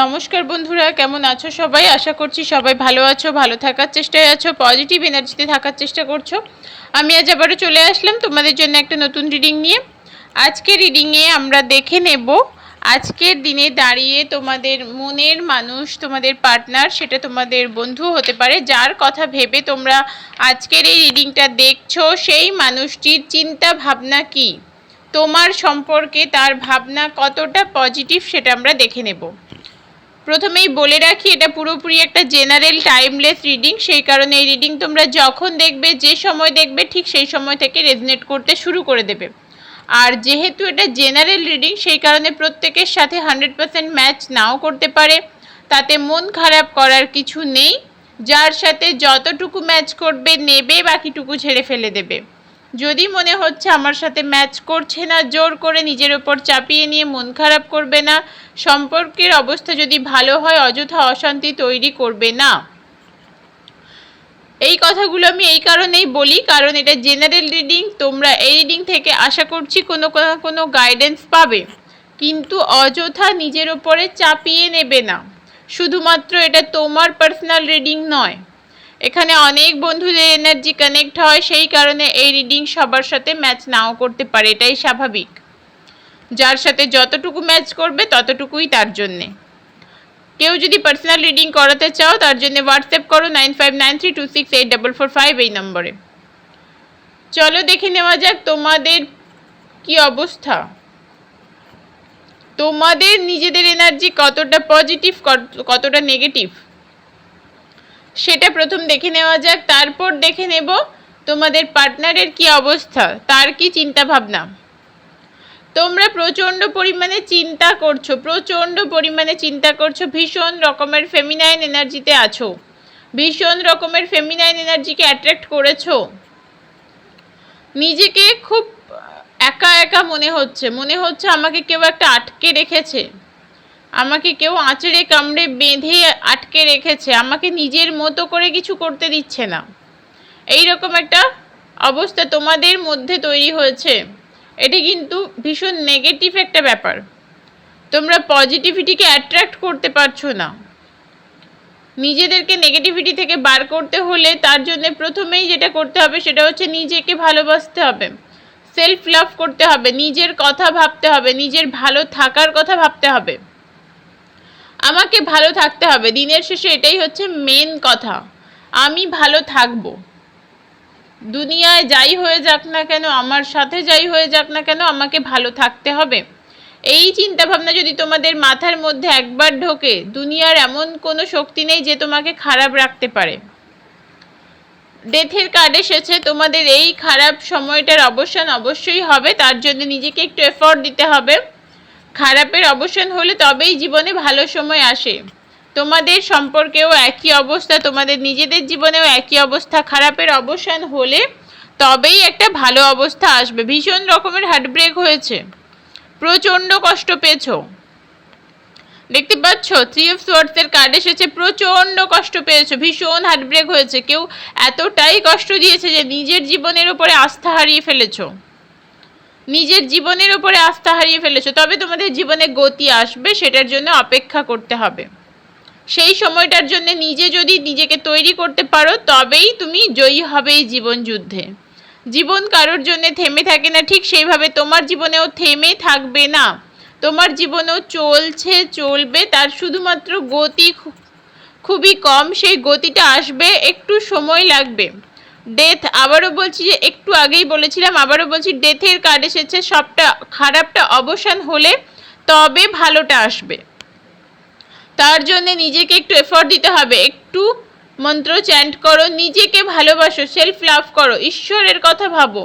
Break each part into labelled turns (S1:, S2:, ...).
S1: নমস্কার বন্ধুরা, কেমন আছো সবাই? আশা করছি সবাই ভালো আছো, ভালো থাকার চেষ্টায় আছো, পজিটিভ এনার্জিতে থাকার চেষ্টা করছো। আমি আজ আবারও চলে আসলাম তোমাদের জন্য একটা নতুন রিডিং নিয়ে। আজকের রিডিংয়ে আমরা দেখে নেব আজকের দিনে দাঁড়িয়ে তোমাদের মনের মানুষ, তোমাদের পার্টনার, সেটা তোমাদের বন্ধু হতে পারে, যার কথা ভেবে তোমরা আজকের এই রিডিংটা দেখছো, সেই মানুষটির চিন্তা ভাবনা কি, তোমার সম্পর্কে তার ভাবনা কতটা পজিটিভ সেটা আমরা দেখে নেব। প্রথমেই বলে রাখি, এটা পুরোপুরি একটা জেনারেল টাইমলেস রিডিং, সেই কারণে এই রিডিং তোমরা যখন দেখবে, যে সময় দেখবে, ঠিক সেই সময় থেকে রেজনেট করতে শুরু করে দেবে। আর যেহেতু এটা জেনারেল রিডিং, সেই কারণে প্রত্যেকের সাথে 100% ম্যাচ নাও করতে পারে, তাতে মন খারাপ করার কিছু নেই। যার সাথে যতটুকু ম্যাচ করবে নেবে, বাকিটুকু ছেড়ে ফেলে দেবে। যদি মনে হচ্ছে আমার সাথে ম্যাচ করছে না, জোর করে নিজের ওপর চাপিয়ে নিয়ে মন খারাপ করবে না। সম্পর্কের অবস্থা যদি ভালো হয়, অযথা অশান্তি তৈরি করবে না। এই কথাগুলো আমি এই কারণেই বলি, কারণ এটা জেনারেল রিডিং। তোমরা এই রিডিং থেকে আশা করছি কোনো গাইডেন্স পাবে, কিন্তু অযথা নিজের ওপরে চাপিয়ে নেবে না। শুধুমাত্র এটা তোমার পার্সোনাল রিডিং নয়, এখানে অনেক বন্ধুদের এনার্জি কানেক্ট হয়, সেই কারণে এই রিডিং সবার সাথে ম্যাচ নাও করতে পারে, এটাই স্বাভাবিক। যার সাথে যতটুকু ম্যাচ করবে ততটুকুই তার জন্যে। কেউ যদি পার্সোনাল রিডিং করাতে চাও, তার জন্য হোয়াটসঅ্যাপ করো 9593268445 এই নম্বরে। চলো দেখে নেওয়া যাক তোমাদের কি অবস্থা, তোমাদের নিজেদের এনার্জি কতটা পজিটিভ, কতটা নেগেটিভ, সেটা প্রথম দেখে নেওয়া যাক। তারপর দেখে নেব তোমাদের পার্টনারের কি অবস্থা, তার কি চিন্তা ভাবনা। তোমরা প্রচণ্ড পরিমাণে চিন্তা করছো, ভীষণ রকমের ফেমিনাইন এনার্জিতে আছো, ভীষণ রকমের ফেমিনাইন এনার্জিকে অ্যাট্রাক্ট করেছো। নিজেকে খুব একা একা মনে হচ্ছে আমাকে কেউ একটা আটকে রেখেছে, আমাকে কেউ আঁচড়ে কামড়ে বেঁধে আটকে রেখেছে, আমাকে নিজের মতো করে কিছু করতে দিচ্ছে না। এই রকম একটা অবস্থা তোমাদের মধ্যে তৈরি হয়েছে। এটি কিন্তু ভীষণ নেগেটিভ একটা ব্যাপার। তোমরা পজিটিভিটিকে অ্যাট্রাক্ট করতে পারছো না। নিজেদেরকে নেগেটিভিটি থেকে বার করতে হলে তার জন্য প্রথমেই যেটা করতে হবে সেটা হচ্ছে নিজেকে ভালোবাসতে হবে, সেলফ লাভ করতে হবে, নিজের কথা ভাবতে হবে, নিজের ভালো থাকার কথা ভাবতে হবে। আমাকে ভালো থাকতে হবে, দিনের শেষে এটাই হচ্ছে মেন কথা। আমি ভালো থাকবো, দুনিয়ায় যাই হয়ে যাক না কেন, আমার সাথে যাই হয়ে যাক না কেন, আমাকে ভালো থাকতে হবে। এই চিন্তা ভাবনা যদি তোমাদের মাথার মধ্যে একবার ঢোকে, দুনিয়ার এমন কোনো শক্তি নেই যে তোমাকে খারাপ রাখতে পারে। ডেথের কার্ড এসেছে, তোমাদের এই খারাপ সময়টার অবসান অবশ্যই হবে, তার জন্য নিজেকে একটু এফোর্ট দিতে হবে। খারাপের অবসান হলে তবেই জীবনে ভালো সময় আসে। তোমাদের সম্পর্কেও একই অবস্থা, তোমাদের নিজেদের জীবনেও একই অবস্থা। খারাপের অবসান হলে তবেই একটা ভালো অবস্থা আসবে। ভীষণ রকমের হার্টব্রেক হয়েছে, প্রচণ্ড কষ্ট পেয়েছো, দেখতে পাচ্ছ 3 অফ সোয়ার্ডসের কার্ড এসেছে। প্রচণ্ড কষ্ট পেয়েছো, ভীষণ হার্টব্রেক হয়েছে, কেউ এতটাই কষ্ট দিয়েছে যে নিজের জীবনের উপরে আস্থা হারিয়ে ফেলেছো, তবে তোমাদের জীবনে গতি আসবে, সেটার জন্য অপেক্ষা করতে হবে। সেই সময়টার জন্য যদি নিজেকে তৈরি করতে পারো, তবেই তুমি জয়ী হবে এই জীবন যুদ্ধে। জীবন কারোর জন্য থেমে থাকে না, ঠিক সেইভাবে তোমার জীবনেও থেমে থাকবে না। তোমার জীবনেও চলবে, তার শুধুমাত্র গতি খুবই কম, সেই গতিটা আসবে, একটু সময় লাগবে। ডেথ, আবারও বলছি, যে একটু আগেই বলেছিলাম, আবারও বলছি, ডেথের কার্ড এসেছে। সবটা খারাপটা অবসান হলে তবে ভালোটা আসবে। তার জন্য নিজেকে একটু এফোর্ট দিতে হবে, একটু মন্ত্র চ্যান্ট করো, নিজেকে ভালোবাসো, সেলফ লাভ করো, ঈশ্বরের কথা ভাবো,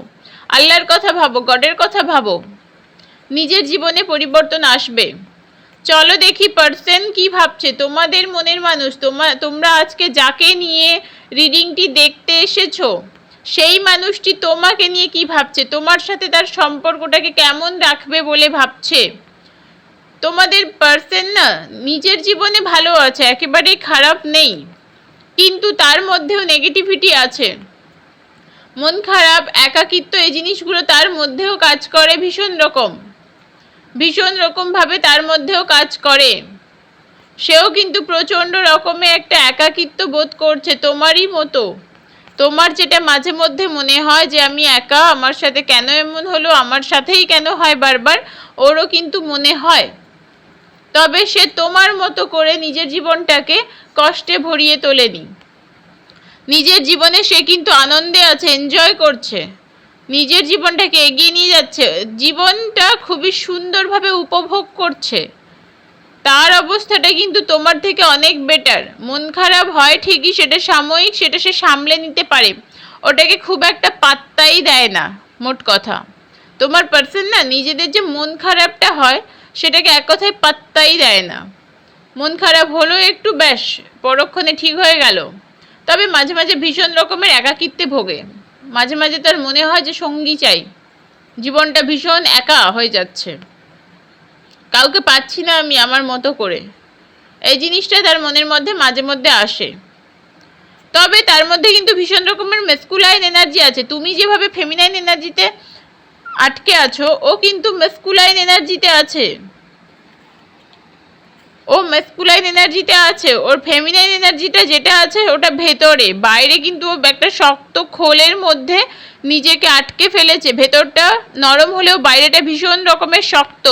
S1: আল্লাহর কথা ভাবো, গডের কথা ভাবো, নিজের জীবনে পরিবর্তন আসবে। চলো দেখি পার্সন কি ভাবছে, তোমাদের মনের মানুষ, তোমরা আজকে যাকে নিয়ে রিডিংটি দেখতে এসেছো, সেই মানুষটি তোমাকে নিয়ে কি ভাবছে, তোমার সাথে তার সম্পর্কটাকে কেমন রাখবে বলে ভাবছে। তোমাদের পার্সন না নিজের জীবনে ভালো আছে, একেবারেই খারাপ নেই, কিন্তু তার মধ্যেও নেগেটিভিটি আছে। মন খারাপ, একাকিত্ব, এই জিনিসগুলো তার মধ্যেও কাজ করে, ভীষণ রকমভাবে তার মধ্যেও কাজ করে। সেও কিন্তু প্রচণ্ড রকমের একটা একাকিত্ব বোধ করছে তোমারই মতো। তোমার যেটা মাঝে মধ্যে মনে হয় যে আমি একা, আমার সাথে কেন এমন হলো, আমার সাথেই কেন হয় বারবার, ওরও কিন্তু মনে হয়। তবে সে তোমার মতো করে নিজের জীবনটাকে কষ্টে ভরিয়ে তোলেনি। নিজের জীবনে সে কিন্তু আনন্দে আছে, এনজয় করছে, নিজের জীবনটাকে এগিয়ে নিয়ে যাচ্ছে, জীবনটা খুবই সুন্দরভাবে উপভোগ করছে। তার অবস্থাটা কিন্তু তোমার থেকে অনেক বেটার। মন খারাপ হয় ঠিকই, সেটা সাময়িক, সেটা সে সামলে নিতে পারে, ওটাকে খুব একটা পাত্তাই দেয় না। মোট কথা তোমার পার্সন না, নিজেদের যে মন খারাপটা হয় সেটাকে এক কথায় পাত্তাই দেয় না। মন খারাপ হলো একটু, ব্যাস পরক্ষণে ঠিক হয়ে গেল। তবে মাঝে মাঝে ভীষণ রকমের একাকিত্বে ভোগে, মাঝে মাঝে তার মনে হয় যে সঙ্গী চাই, জীবনটা ভীষণ একা হয়ে যাচ্ছে, কাউকে পাচ্ছি না আমি আমার মতো করে, এই জিনিসটা তার মনের মধ্যে মাঝে মধ্যে আসে। তবে তার মধ্যে কিন্তু ভীষণ রকমের মেসকুলাইন এনার্জি আছে। তুমি যেভাবে ফেমিনাইন এনার্জিতে আটকে আছো, ও কিন্তু মেসকুলাইন এনার্জিতে আছে। ও মেসকুলাইন এনার্জিতে আছে, ওর ফেমিনাইন এনার্জিটা যেটা আছে ওটা ভেতরে, বাইরে কিন্তু ও একটা শক্ত খোলের মধ্যে নিজেকে আটকে ফেলেছে। ভেতরটা নরম হলেও বাইরেটা ভীষণ রকমের শক্ত।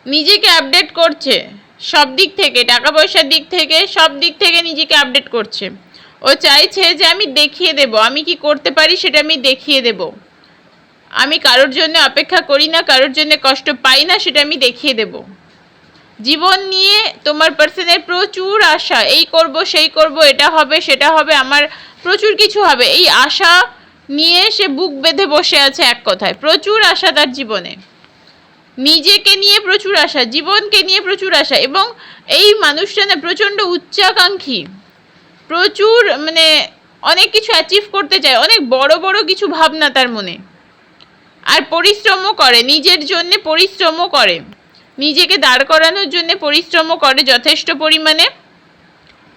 S1: নিজেকে আপডেট করছে সব দিক থেকে, টাকা পয়সার দিক থেকে, সব দিক থেকে নিজেকে আপডেট করছে। ও চাইছে যে আমি দেখিয়ে দেব, আমি কি করতে পারি সেটা আমি দেখিয়ে দেব, আমি কারোর জন্য অপেক্ষা করি না, কারোর জন্য কষ্ট পাই না, সেটা আমি দেখিয়ে দেব। জীবন নিয়ে তোমার পার্সনের প্রচুর আশা, এই করব সেই করব, এটা হবে সেটা হবে, আমার প্রচুর কিছু হবে, এই আশা নিয়ে সে বুক বেঁধে বসে আছে। এক কথায় প্রচুর আশা তার জীবনে, নিজেকে নিয়ে প্রচুর আশা, জীবনকে নিয়ে প্রচুর আশা। এবং এই মানুষটা না প্রচণ্ড উচ্চাকাঙ্ক্ষী, প্রচুর মানে অনেক কিছু অ্যাচিভ করতে চায়, অনেক বড় বড় কিছু ভাবনা তার মনে। আর পরিশ্রমও করে, নিজের জন্যে পরিশ্রমও করে, নিজেকে দাঁড় করানোর জন্য পরিশ্রমও করে যথেষ্ট পরিমাণে।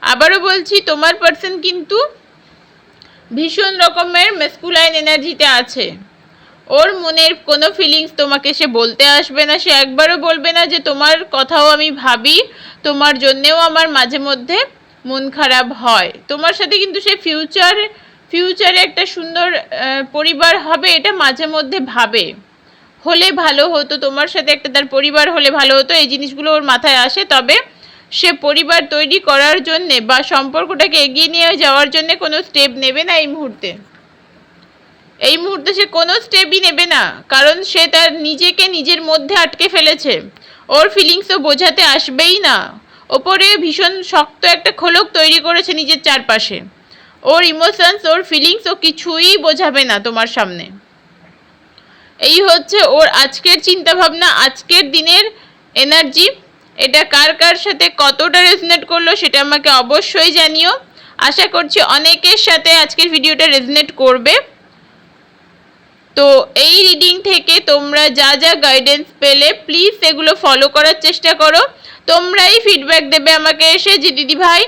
S1: আবারও বলছি, তোমার পার্সন কিন্তু ভীষণ রকমের মেসকুলাইন এনার্জিতে আছে। ওর মনের কোনো ফিলিংস তোমাকে সে বলতে আসবে না, সে একবারও বলবে না যে তোমার কথাও আমি ভাবি, তোমার জন্যেও আমার মাঝে মধ্যে মন খারাপ হয়। তোমার সাথে কিন্তু সে ফিউচারে একটা সুন্দর পরিবার হবে, এটা মাঝে মধ্যে ভাবে, হলে ভালো হতো, তোমার সাথে একটা তার পরিবার হলে ভালো হতো, এই জিনিসগুলো ওর মাথায় আসে। তবে সে পরিবার তৈরি করার জন্যে বা সম্পর্কটাকে এগিয়ে নিয়ে যাওয়ার জন্যে কোনো স্টেপ নেবে না এই মুহূর্তে। এই মুহূর্তে সে কোনো স্টেপই নেবে না, কারণ সে তার নিজেকে নিজের মধ্যে আটকে ফেলেছে। ওর ফিলিংসও বোঝাতে আসবেই না, ওপরে ভীষণ শক্ত একটা খোলক তৈরি করেছে নিজের চারপাশে। ওর ইমোশনস, ওর ফিলিংস ও কিছুই বোঝাবে না তোমার সামনে। এই হচ্ছে ওর আজকের চিন্তাভাবনা, আজকের দিনের এনার্জি। এটা কার কার সাথে কতটা রেজনেট করলো সেটা আমাকে অবশ্যই জানিও। আশা করছি অনেকের সাথে আজকের ভিডিওটা রেজনেট করবে। তো এই রিডিং থেকে তোমরা যা যা গাইডেন্স পেলে প্লিজ সেগুলো ফলো করার চেষ্টা করো। তোমরাই ফিডব্যাক দেবে আমাকে এসে যে দিদি ভাই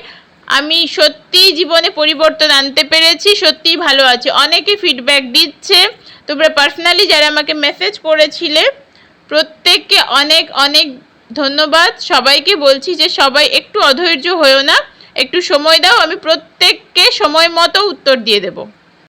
S1: আমি সত্যিই জীবনে পরিবর্তন আনতে পেরেছি, সত্যিই ভালো আছি। অনেকে ফিডব্যাক দিচ্ছে, তোমরা পার্সোনালি যারা আমাকে মেসেজ করেছিলে প্রত্যেককে অনেক অনেক ধন্যবাদ। সবাইকে বলছি যে সবাই একটু অধৈর্য হয়েও না, একটু সময় দাও, আমি প্রত্যেককে সময় মতো উত্তর দিয়ে দেবো।